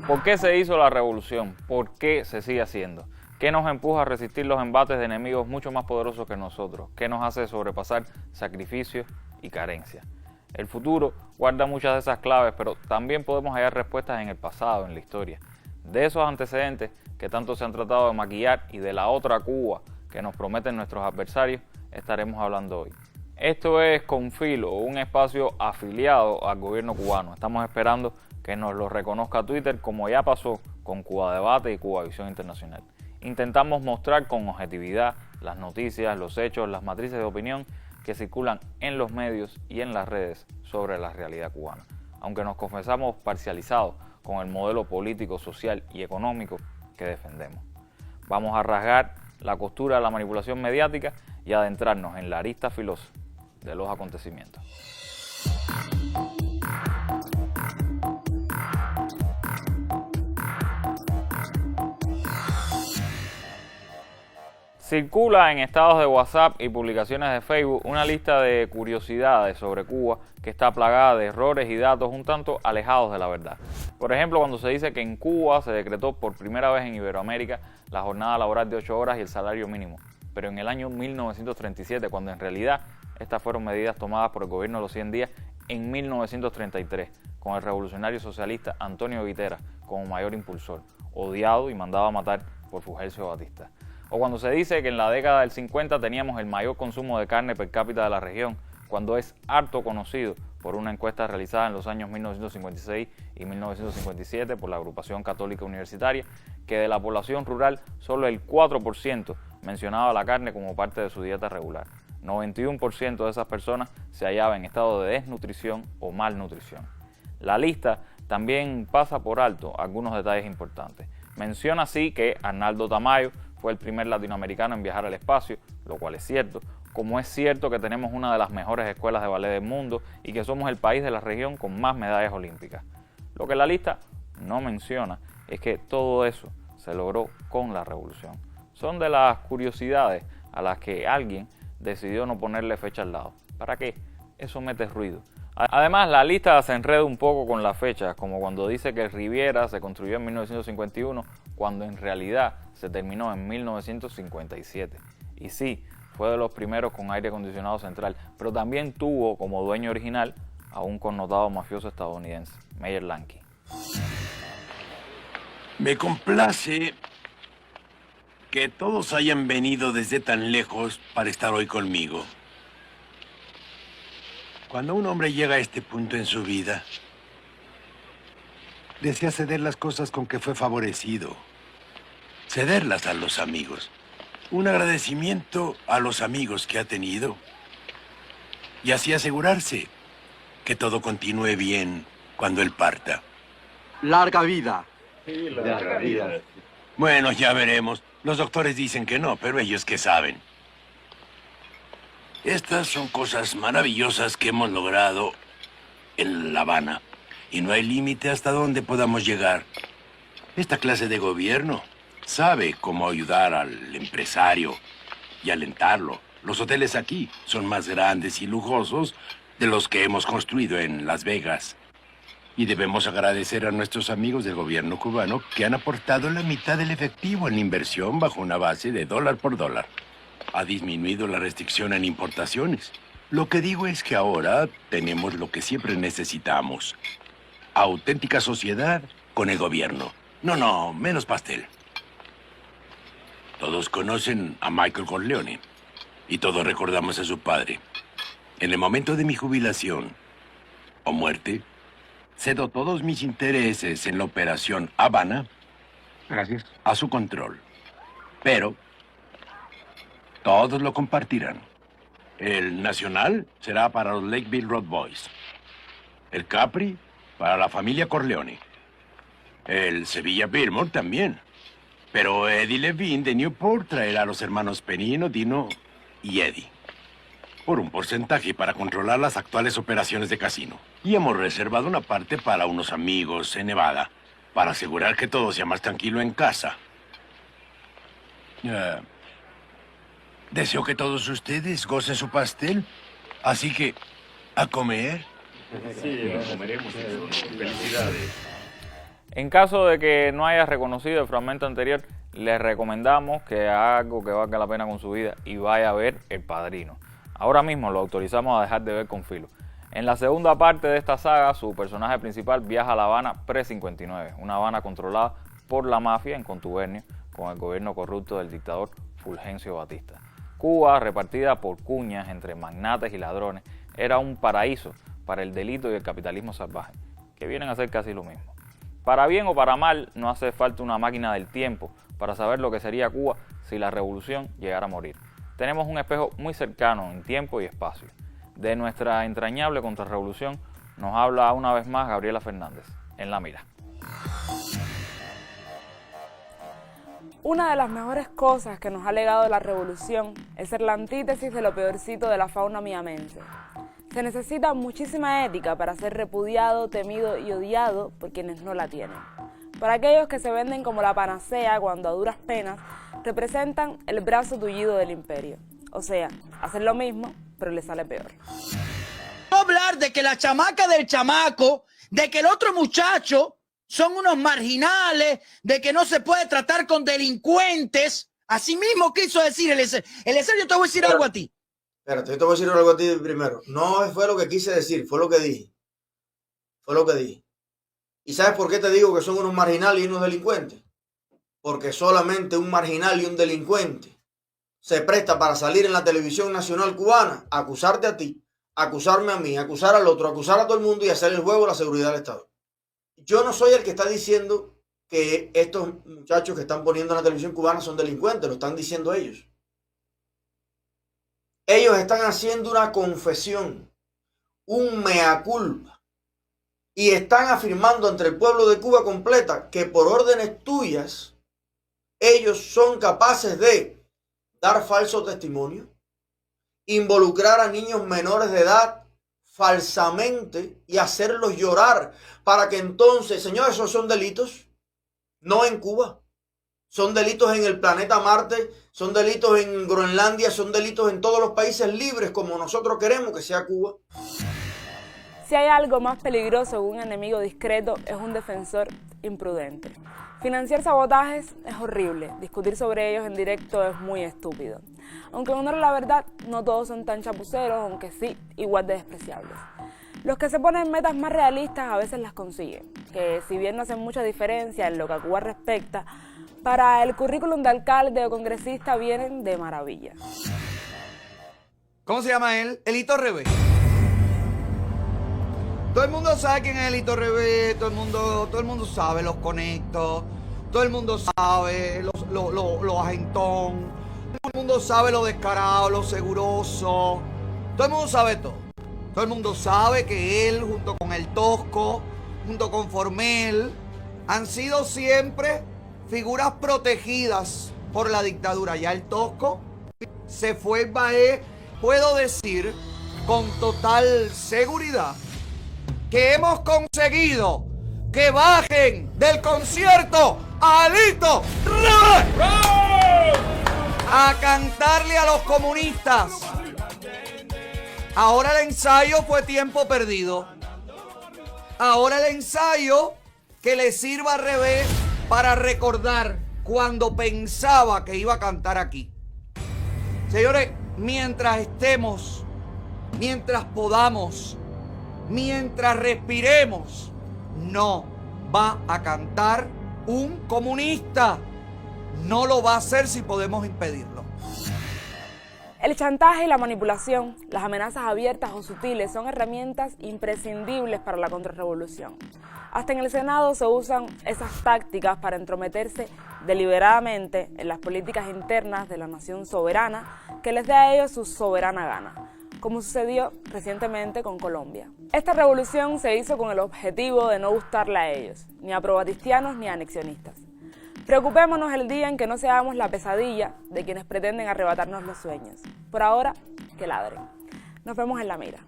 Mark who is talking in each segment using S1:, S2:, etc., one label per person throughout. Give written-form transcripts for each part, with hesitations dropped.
S1: ¿Por qué se hizo la revolución? ¿Por qué se sigue haciendo? ¿Qué nos empuja a resistir los embates de enemigos mucho más poderosos que nosotros? ¿Qué nos hace sobrepasar sacrificios y carencias? El futuro guarda muchas de esas claves, pero también podemos hallar respuestas en el pasado, en la historia. De esos antecedentes que tanto se han tratado de maquillar y de la otra Cuba que nos prometen nuestros adversarios, estaremos hablando hoy. Esto es Confilo, un espacio afiliado al gobierno cubano. Estamos esperando que nos lo reconozca Twitter, como ya pasó con Cuba Debate y Cuba Visión Internacional. Intentamos mostrar con objetividad las noticias, los hechos, las matrices de opinión que circulan en los medios y en las redes sobre la realidad cubana. Aunque nos confesamos parcializados con el modelo político, social y económico que defendemos. Vamos a rasgar la costura de la manipulación mediática y adentrarnos en la arista filosa de los acontecimientos. Circula en estados de WhatsApp y publicaciones de Facebook una lista de curiosidades sobre Cuba que está plagada de errores y datos un tanto alejados de la verdad. Por ejemplo, cuando se dice que en Cuba se decretó por primera vez en Iberoamérica la jornada laboral de 8 horas y el salario mínimo, pero en el año 1937, cuando en realidad estas fueron medidas tomadas por el gobierno de los 100 días en 1933, con el revolucionario socialista Antonio Guitera como mayor impulsor, odiado y mandado a matar por Fulgencio Batista. O cuando se dice que en la década del 50 teníamos el mayor consumo de carne per cápita de la región, cuando es harto conocido por una encuesta realizada en los años 1956 y 1957 por la Agrupación Católica Universitaria, que de la población rural solo el 4% mencionaba la carne como parte de su dieta regular. 91% de esas personas se hallaba en estado de desnutrición o malnutrición. La lista también pasa por alto algunos detalles importantes. Menciona así que Arnaldo Tamayo fue el primer latinoamericano en viajar al espacio, lo cual es cierto, como es cierto que tenemos una de las mejores escuelas de ballet del mundo y que somos el país de la región con más medallas olímpicas. Lo que la lista no menciona es que todo eso se logró con la revolución. Son de las curiosidades a las que alguien decidió no ponerle fecha al lado. ¿Para qué? Eso mete ruido. Además, la lista se enreda un poco con las fechas, como cuando dice que Riviera se construyó en 1951, cuando en realidad se terminó en 1957. Y sí, fue de los primeros con aire acondicionado central, pero también tuvo como dueño original a un connotado mafioso estadounidense, Meyer Lansky.
S2: Me complace que todos hayan venido desde tan lejos para estar hoy conmigo. Cuando un hombre llega a este punto en su vida, desea ceder las cosas con que fue favorecido, cederlas a los amigos. Un agradecimiento a los amigos que ha tenido y así asegurarse que todo continúe bien cuando él parta.
S3: Larga vida.
S2: Sí, larga vida. Bueno, ya veremos. Los doctores dicen que no, pero ellos qué saben. Estas son cosas maravillosas que hemos logrado en La Habana y no hay límite hasta dónde podamos llegar. Esta clase de gobierno sabe cómo ayudar al empresario y alentarlo. Los hoteles aquí son más grandes y lujosos de los que hemos construido en Las Vegas. Y debemos agradecer a nuestros amigos del gobierno cubano que han aportado la mitad del efectivo en la inversión bajo una base de dólar por dólar. Ha disminuido la restricción en importaciones. Lo que digo es que ahora tenemos lo que siempre necesitamos. Auténtica sociedad con el gobierno. No, menos pastel. Todos conocen a Michael Corleone y todos recordamos a su padre. En el momento de mi jubilación o muerte, cedo todos mis intereses en la operación Habana a su control. Pero todos lo compartirán. El Nacional será para los Lakeville Road Boys. El Capri para la familia Corleone. El Sevilla Billmore también. Pero Eddie Levine de Newport traerá a los hermanos Penino, Dino y Eddie. Por un porcentaje para controlar las actuales operaciones de casino. Y hemos reservado una parte para unos amigos en Nevada, para asegurar que todo sea más tranquilo en casa. Deseo que todos ustedes gocen su pastel, así que, ¿a comer?
S4: Sí, comeremos eso. Felicidades.
S1: En caso de que no haya reconocido el fragmento anterior, les recomendamos que haga algo que valga la pena con su vida y vaya a ver El Padrino. Ahora mismo lo autorizamos a dejar de ver con Filo. En la segunda parte de esta saga, su personaje principal viaja a La Habana pre-59, una Habana controlada por la mafia en contubernio con el gobierno corrupto del dictador Fulgencio Batista. Cuba, repartida por cuñas entre magnates y ladrones, era un paraíso para el delito y el capitalismo salvaje, que vienen a ser casi lo mismo. Para bien o para mal, no hace falta una máquina del tiempo para saber lo que sería Cuba si la revolución llegara a morir. Tenemos un espejo muy cercano en tiempo y espacio. De nuestra entrañable contrarrevolución nos habla una vez más Gabriela Fernández, en La Mira.
S4: Una de las mejores cosas que nos ha legado la revolución es ser la antítesis de lo peorcito de la fauna miamense. Se necesita muchísima ética para ser repudiado, temido y odiado por quienes no la tienen. Para aquellos que se venden como la panacea cuando a duras penas representan el brazo tullido del imperio. O sea, hacen lo mismo, pero les sale peor.
S5: Hablar de que la chamaca del chamaco, de que el otro muchacho son unos marginales, de que no se puede tratar con delincuentes. Así mismo quiso decir Eliezer. Eliezer, yo te voy a decir algo a ti.
S6: Espérate, yo te voy a decir algo a ti primero. No fue lo que quise decir, fue lo que dije. Fue lo que dije. ¿Y sabes por qué te digo que son unos marginales y unos delincuentes? Porque solamente un marginal y un delincuente se presta para salir en la televisión nacional cubana, acusarte a ti, acusarme a mí, acusar al otro, acusar a todo el mundo y hacer el juego de la seguridad del Estado. Yo no soy el que está diciendo que estos muchachos que están poniendo en la televisión cubana son delincuentes, lo están diciendo ellos. Ellos están haciendo una confesión, un mea culpa, y están afirmando ante el pueblo de Cuba completa que por órdenes tuyas, ellos son capaces de dar falso testimonio, involucrar a niños menores de edad falsamente y hacerlos llorar para que entonces, señores, esos son delitos, no en Cuba. Son delitos en el planeta Marte, son delitos en Groenlandia, son delitos en todos los países libres como nosotros queremos que sea Cuba.
S4: Si hay algo más peligroso que un enemigo discreto, es un defensor imprudente. Financiar sabotajes es horrible, discutir sobre ellos en directo es muy estúpido. Aunque en honor a la verdad, no todos son tan chapuceros, aunque sí igual de despreciables. Los que se ponen metas más realistas a veces las consiguen, que si bien no hacen mucha diferencia en lo que a Cuba respecta, para el currículum de alcalde o congresista vienen de maravilla.
S5: ¿Cómo se llama él? Elito Revés. Todo el mundo sabe quién es Elito Revés, todo el mundo sabe los conectos, todo el mundo sabe los agentón, todo el mundo sabe lo descarado, lo seguroso, todo el mundo sabe todo. Todo el mundo sabe que él, junto con el Tosco, junto con Formel, han sido siempre figuras protegidas por la dictadura. Ya el Tosco se fue el Baé. Puedo decir con total seguridad que hemos conseguido que bajen del concierto a Elito Revés a cantarle a los comunistas. Ahora el ensayo fue tiempo perdido. Ahora el ensayo que le sirva al Revés para recordar cuando pensaba que iba a cantar aquí. Señores, mientras estemos, mientras podamos, mientras respiremos, no va a cantar un comunista. No lo va a hacer si podemos impedirlo.
S4: El chantaje y la manipulación, las amenazas abiertas o sutiles son herramientas imprescindibles para la contrarrevolución. Hasta en el Senado se usan esas tácticas para entrometerse deliberadamente en las políticas internas de la nación soberana que les dé a ellos su soberana gana, como sucedió recientemente con Colombia. Esta revolución se hizo con el objetivo de no gustarle a ellos, ni a probatistianos ni a anexionistas. Preocupémonos el día en que no seamos la pesadilla de quienes pretenden arrebatarnos los sueños. Por ahora, que ladren. Nos vemos en La Mira.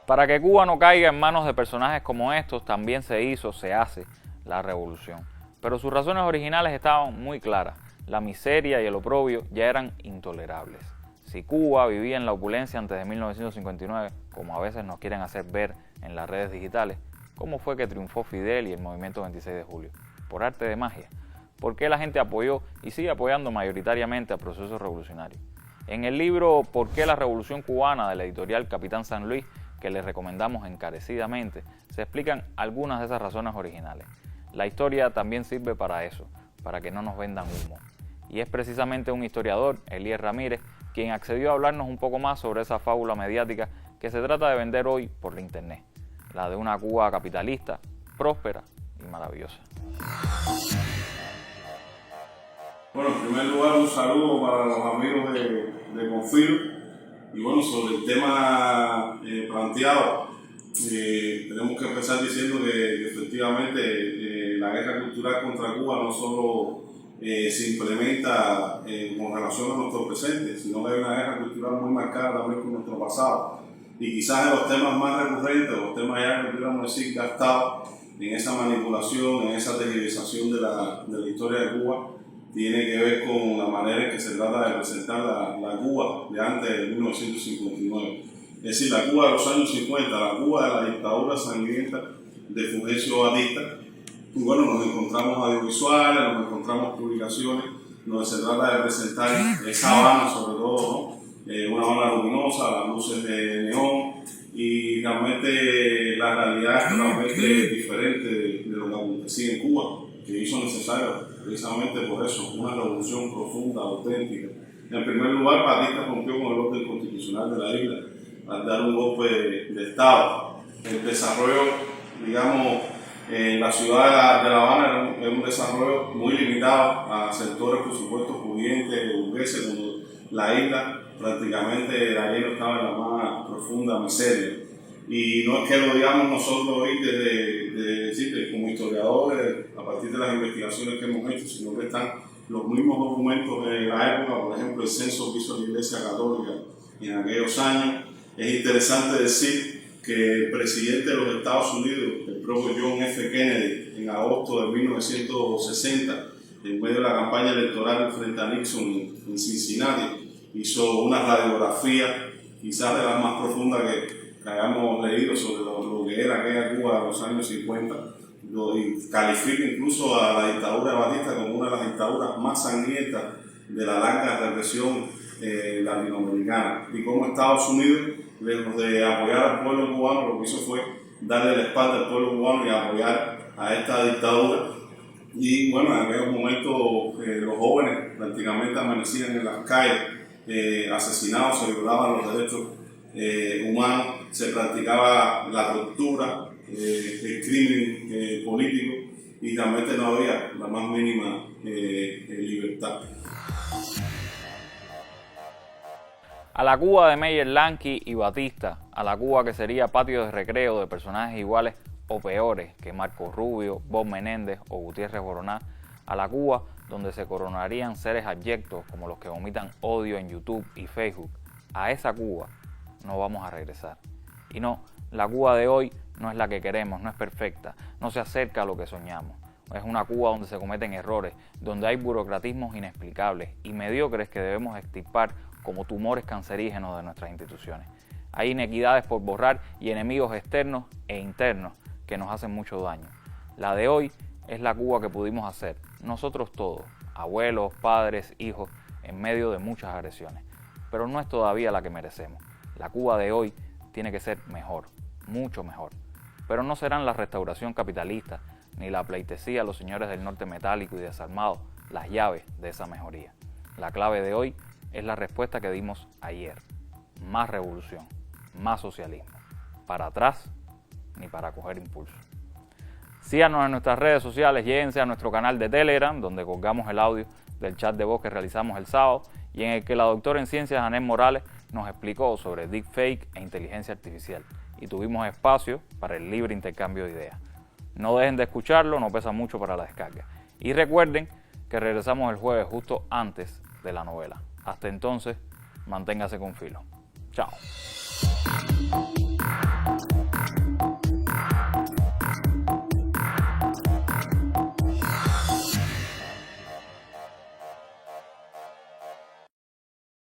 S1: Para que Cuba no caiga en manos de personajes como estos, también se hace la revolución. Pero sus razones originales estaban muy claras. La miseria y el oprobio ya eran intolerables. Si Cuba vivía en la opulencia antes de 1959, como a veces nos quieren hacer ver en las redes digitales, ¿cómo fue que triunfó Fidel y el movimiento 26 de julio? ¿Por arte de magia? ¿Por qué la gente apoyó y sigue apoyando mayoritariamente al proceso revolucionario? En el libro ¿Por qué la Revolución Cubana?, de la editorial Capitán San Luis, que les recomendamos encarecidamente, se explican algunas de esas razones originales. La historia también sirve para eso, para que no nos vendan humo. Y es precisamente un historiador, Elías Ramírez, quien accedió a hablarnos un poco más sobre esa fábula mediática que se trata de vender hoy por la internet, la de una Cuba capitalista, próspera y maravillosa.
S7: Bueno, en primer lugar, un saludo para los amigos de Confiro. Y bueno, sobre el tema planteado, tenemos que empezar diciendo que efectivamente la guerra cultural contra Cuba no solo se implementa con relación a nuestro presente, sino que hay una guerra cultural muy marcada también con nuestro pasado. Y quizás en los temas más recurrentes, los temas ya que pudiéramos decir gastados en esa manipulación, en esa tergiversación de la historia de Cuba, tiene que ver con la manera en que se trata de presentar la Cuba de antes de 1959. Es decir, la Cuba de los años 50, la Cuba de la dictadura sangrienta de Fulgencio Batista. Y bueno, nos encontramos audiovisuales, nos encontramos publicaciones donde se trata de presentar esa Habana, sobre todo, ¿no? Una Habana luminosa, las luces de neón, y realmente la realidad es totalmente diferente de lo que acontecía en Cuba, que hizo necesario precisamente por eso una revolución profunda, auténtica. En primer lugar, Batista rompió con el orden constitucional de la isla al dar un golpe de Estado. El desarrollo, digamos, en la ciudad de La Habana era un desarrollo muy limitado a sectores, por supuesto, pudientes, burgueses, cuando la isla prácticamente la isla estaba en la más profunda miseria. Y no es que lo digamos nosotros hoy como historiadores, a partir de las investigaciones que hemos hecho, sino que están los mismos documentos de la época, por ejemplo, el censo que hizo la Iglesia Católica en aquellos años. Es interesante decir que el presidente de los Estados Unidos, el propio John F. Kennedy, en agosto de 1960, en medio de la campaña electoral frente a Nixon en Cincinnati, hizo una radiografía quizás de las más profundas que hayamos leído sobre lo que era aquella Cuba de los años 50, y califica incluso a la dictadura de Batista como una de las dictaduras más sangrientas de la larga represión latinoamericana. Y como Estados Unidos, lejos de apoyar al pueblo cubano, lo que hizo fue darle la espalda al pueblo cubano y apoyar a esta dictadura. Y bueno, en aquellos momentos los jóvenes prácticamente amanecían en las calles, asesinados, se violaban los derechos humanos, se practicaba la tortura, el crimen político, y realmente no había la más mínima libertad.
S1: A la Cuba de Meyer Lansky y Batista, a la Cuba que sería patio de recreo de personajes iguales o peores que Marco Rubio, Bob Menéndez o Gutiérrez Boroná, a la Cuba donde se coronarían seres abyectos como los que vomitan odio en YouTube y Facebook, a esa Cuba no vamos a regresar. Y no, la Cuba de hoy no es la que queremos, no es perfecta, no se acerca a lo que soñamos. Es una Cuba donde se cometen errores, donde hay burocratismos inexplicables y mediocres que debemos extirpar como tumores cancerígenos de nuestras instituciones. Hay inequidades por borrar y enemigos externos e internos que nos hacen mucho daño. La de hoy es la Cuba que pudimos hacer, nosotros todos, abuelos, padres, hijos, en medio de muchas agresiones. Pero no es todavía la que merecemos. La Cuba de hoy tiene que ser mejor, mucho mejor. Pero no serán la restauración capitalista ni la pleitesía a los señores del norte metálico y desarmado las llaves de esa mejoría. La clave de hoy es la respuesta que dimos ayer. Más revolución, más socialismo. Para atrás, ni para coger impulso. Síganos en nuestras redes sociales, lléguense a nuestro canal de Telegram, donde colgamos el audio del chat de voz que realizamos el sábado y en el que la doctora en ciencias Anel Morales nos explicó sobre deepfake e inteligencia artificial y tuvimos espacio para el libre intercambio de ideas. No dejen de escucharlo, no pesa mucho para la descarga. Y recuerden que regresamos el jueves justo antes de la novela. Hasta entonces, manténgase con filo. Chao.